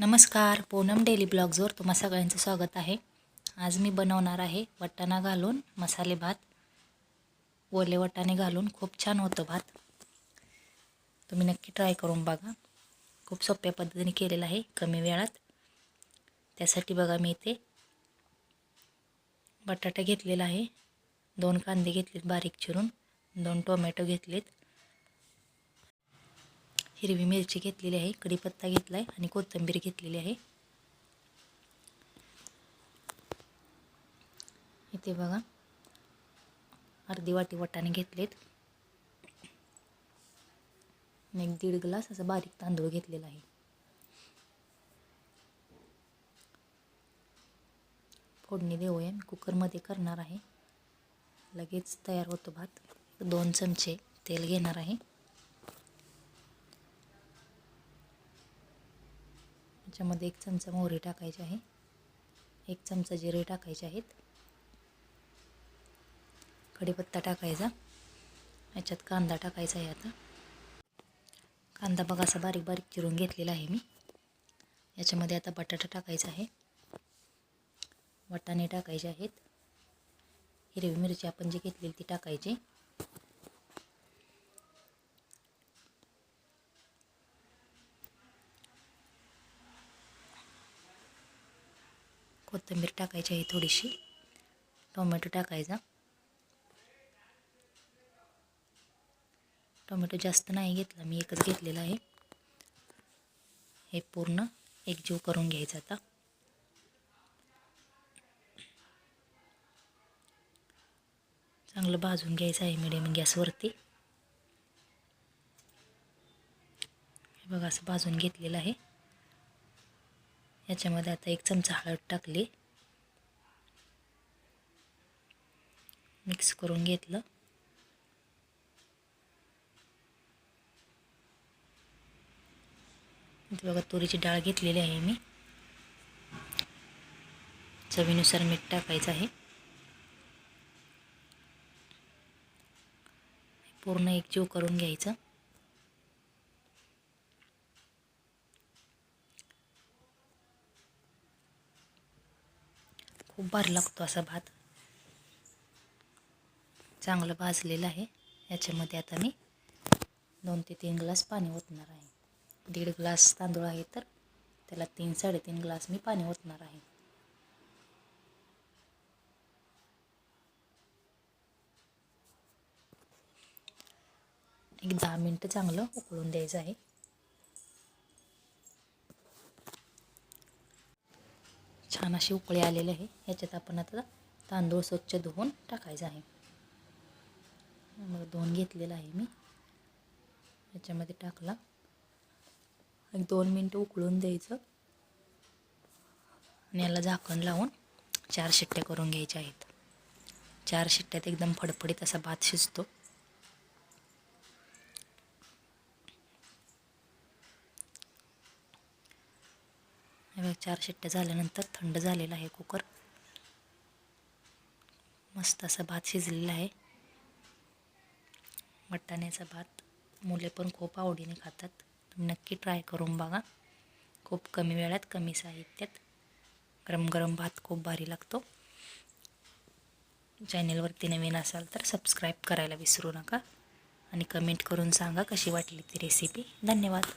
नमस्कार, पूनम डेली ब्लॉग्सवर तुम्हा सगळ्यांचं स्वागत आहे। आज मी बनवणार आहे वाटाणा घालून मसाले भात। ओले वाटाणे घालून खूप छान होतं भात। तुम्ही नक्की ट्राय करून बघा। खूप सोप्या पद्धतीने केलेलं आहे, कमी वेळात। त्यासाठी बघा मी इथे बटाटा घेतलेला आहे, 2 कांदे घेतलेत बारीक चिरून, 2 टोमॅटो घेतलेत, हिरवी मिरची घेतलेली आहे, कढीपत्ता घेतलाय आणि कोथिंबीर घेतलेली आहे। इथे बघा अर्धी वाटी वाटाणे घेतलेत, 1-1.5 ग्लास असा बारीक तांदूळ घेतलेला आहे। फोडणी देऊया। मी कुकरमध्ये करणार आहे, लगेच तयार होतो भात। 2 चमचे तेल घेणार आहे, त्याच्यामध्ये 1 चमचा मोहरी टाकायची आहे, 1 चमचा जिरे टाकायचे आहेत, कढीपत्ता टाकायचा, याच्यात कांदा टाकायचा आहे। आता कांदा बघा असा बारीक बारीक चिरून घेतलेला आहे मी। याच्यामध्ये आता बटाटा टाकायचा आहे, वाटाणे टाकायचे आहेत, हिरवी मिरची आपण जी घेतलेली ती टाकायची, कोथिंबीर टाकायची आहे थोडीशी, टोमॅटो टाकायचा। टोमॅटो जास्त नाही घेतला मी, एकच घेतलेला आहे। हे पूर्ण एकजीव करून घ्यायचं। आता चांगलं भाजून घ्यायचं आहे मीडियम गॅसवरती। हे बघा असं भाजून घेतलेलं आहे। याच्यामध्ये आता 1 चमचा हळद टाकली, मिक्स करून घेतलं। इथे बघा तुरीची डाळ घेतलेली आहे मी, चवीनुसार मीठ टाकायचं आहे। पूर्ण एकजीव करून घ्यायचं। खूप भारी लागतो असा भात, चांगलं भाजलेलं आहे। याच्यामध्ये आता मी 2 ते 3 ग्लास पाणी ओतणार आहे। 1.5 ग्लास तांदूळ आहे तर त्याला 3-3.5 ग्लास मी पाणी ओतणार आहे। एक 10 मिनिटं चांगलं उकळून द्यायचं आहे। छान अशी उकळी आलेली आहे। याच्यात आपण आता तांदूळ स्वच्छ धुवून टाकायचं आहे। मग 2 घेतलेला आहे मी, याच्यामध्ये टाकला, 1-2 मिनिटं उकळून द्यायचं आणि याला झाकण लावून 4 शिट्ट्या करून घ्यायच्या आहेत। 4 शिट्ट्यात एकदम फडफडीत असा भात शिजतो। हे बघा 4 शिट्ट्या झाल्यानंतर थंड झालेला आहे कुकर, मस्त असा भात शिजलेला आहे। वाटाण्याचा भात मुले पण खूप आवडीने खातात। तुम्ही नक्की ट्राय करून बघा। खूप कमी वेळात कमी साहित्यात गरम गरम भात खूप भारी लागतो। चॅनलवरती नवीन असाल तर सबस्क्राईब करायला विसरू नका आणि कमेंट करून सांगा कशी वाटली ती रेसिपी। धन्यवाद।